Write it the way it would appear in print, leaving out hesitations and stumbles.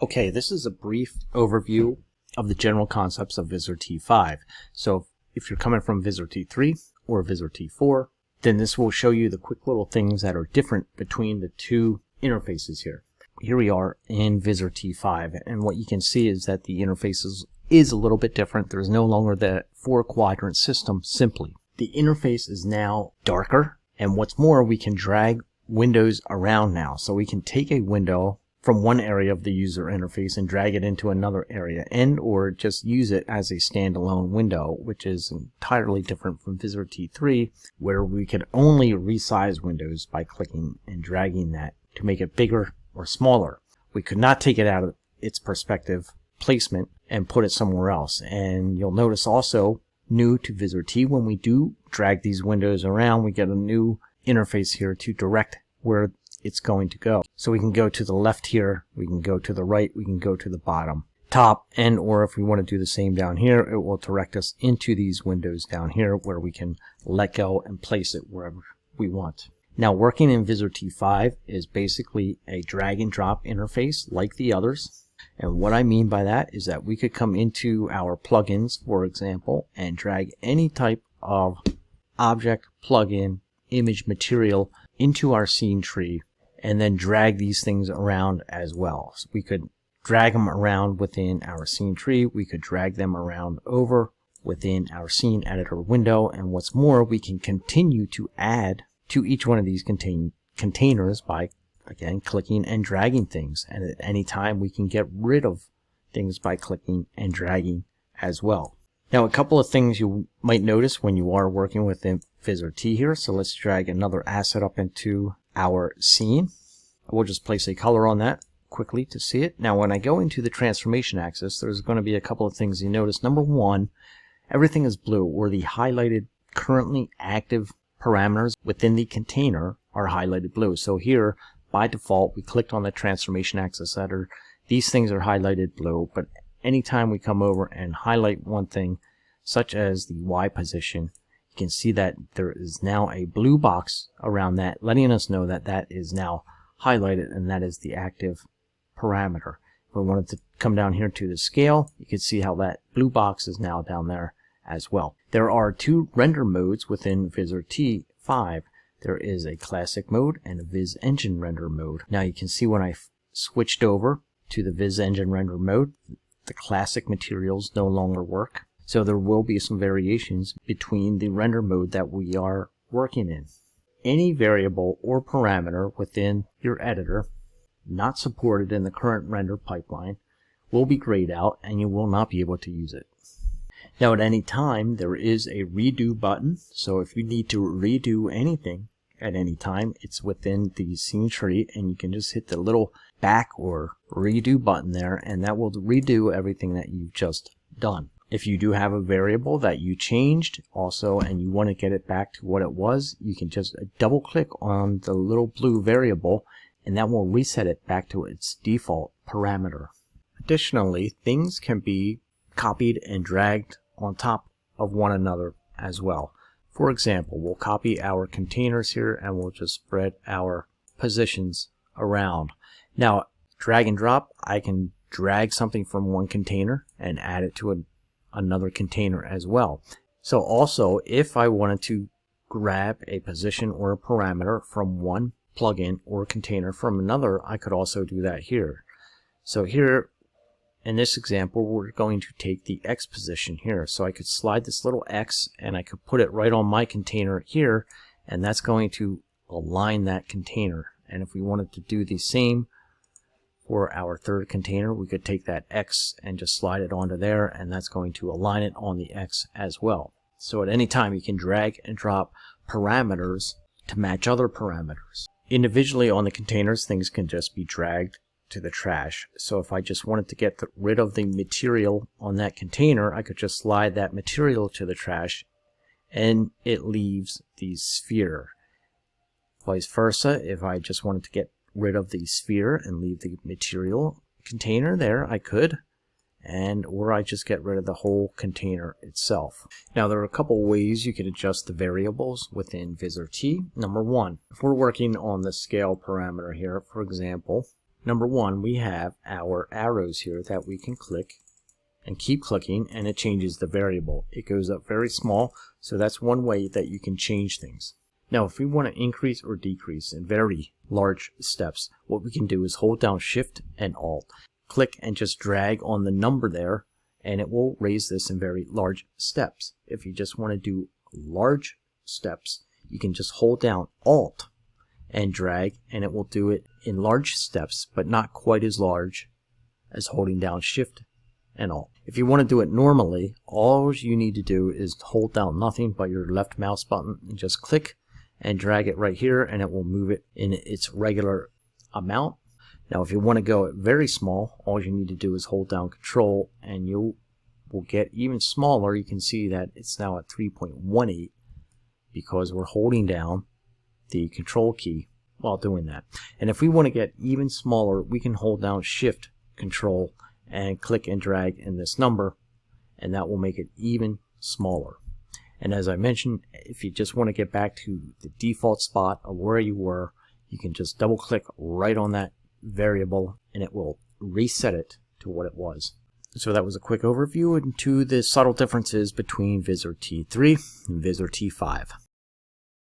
Okay, this is a brief overview of the general concepts of Vizrt T5. So if you're coming from Vizrt T3 or Vizrt T4, then this will show you the quick little things that are different between the two interfaces here. Here we are in Vizrt T5, and what you can see is that the interface is a little bit different. There's no longer the 4-quadrant system simply. The interface is now darker, and what's more, we can drag windows around now. So we can take a window from one area of the user interface and drag it into another area, and or just use it as a standalone window, which is entirely different from Vizrt T3, where we can only resize windows by clicking and dragging that to make it bigger or smaller. We could not take it out of its perspective placement and put it somewhere else. And you'll notice also, new to Vizrt T, when we do drag these windows around, we get a new interface here to direct where it's going to go. So we can go to the left here, we can go to the right, we can go to the bottom, top, and or if we want to do the same down here, it will direct us into these windows down here where we can let go and place it wherever we want. Now, working in Vizrt T5 is basically a drag and drop interface like the others. And what I mean by that is that we could come into our plugins, for example, and drag any type of object, plugin, image, material into our scene tree, and then drag these things around as well. So we could drag them around within our scene tree, we could drag them around over within our scene editor window, and what's more, we can continue to add to each one of these containers by, again, clicking and dragging things. And at any time we can get rid of things by clicking and dragging as well. Now, a couple of things you might notice when you are working with Vizrt T here. So let's drag another asset up into our scene. We'll just place a color on that quickly to see it. Now, when I go into the transformation axis, there's going to be a couple of things you notice. Number one, everything is blue, or the highlighted currently active parameters within the container are highlighted blue. So here, by default, we clicked on the transformation axis header. These things are highlighted blue, but anytime we come over and highlight one thing, such as the Y position, you can see that there is now a blue box around that, letting us know that that is now highlighted, and that is the active parameter. If we wanted to come down here to the scale, you can see how that blue box is now down there as well. There are two render modes within Vizrt T5. There is a classic mode and a Viz Engine render mode. Now you can see when I switched over to the Viz Engine render mode, the classic materials no longer work. So there will be some variations between the render mode that we are working in. Any variable or parameter within your editor not supported in the current render pipeline will be grayed out, and you will not be able to use it. Now, at any time, there is a redo button. So if you need to redo anything at any time, it's within the scene tree, and you can just hit the little back or redo button there, and that will redo everything that you've just done. If you do have a variable that you changed also and you want to get it back to what it was, you can just double click on the little blue variable, and that will reset it back to its default parameter. Additionally, things can be copied and dragged on top of one another as well. For example, we'll copy our containers here and we'll just spread our positions around. Now, drag and drop, I can drag something from one container and add it to another container as well. So also, if I wanted to grab a position or a parameter from one plugin or container from another, I could also do that here. So here, in this example, we're going to take the X position here. So I could slide this little X and I could put it right on my container here, and that's going to align that container. And if we wanted to do the same for our third container, we could take that X and just slide it onto there, and that's going to align it on the X as well. So at any time, you can drag and drop parameters to match other parameters. Individually on the containers, things can just be dragged to the trash. So if I just wanted to get rid of the material on that container, I could just slide that material to the trash and it leaves the sphere. Vice versa, if I just wanted to get rid of the sphere and leave the material container there, I could, or I just get rid of the whole container itself. Now, there are a couple ways you can adjust the variables within Vizrt T. Number one, if we're working on the scale parameter here, for example, Number one, we have our arrows here that we can click and keep clicking, and it changes the variable. It goes up very small, so that's one way that you can change things. Now if we want to increase or decrease in very large steps, what we can do is hold down Shift and Alt, click and just drag on the number there, and it will raise this in very large steps. If you just want to do large steps, you can just hold down Alt and drag, and it will do it in large steps, but not quite as large as holding down Shift and Alt. If you want to do it normally, all you need to do is hold down nothing but your left mouse button and just click and drag it right here, and it will move it in its regular amount. Now if you want to go very small, all you need to do is hold down Control, and you will get even smaller. You can see that it's now at 3.18 because we're holding down the Control key while doing that. And if we want to get even smaller, we can hold down Shift, Control, and click and drag in this number, and that will make it even smaller. And as I mentioned, if you just want to get back to the default spot of where you were, you can just double click right on that variable and it will reset it to what it was. So that was a quick overview into the subtle differences between Vizrt T3 and Vizrt T5.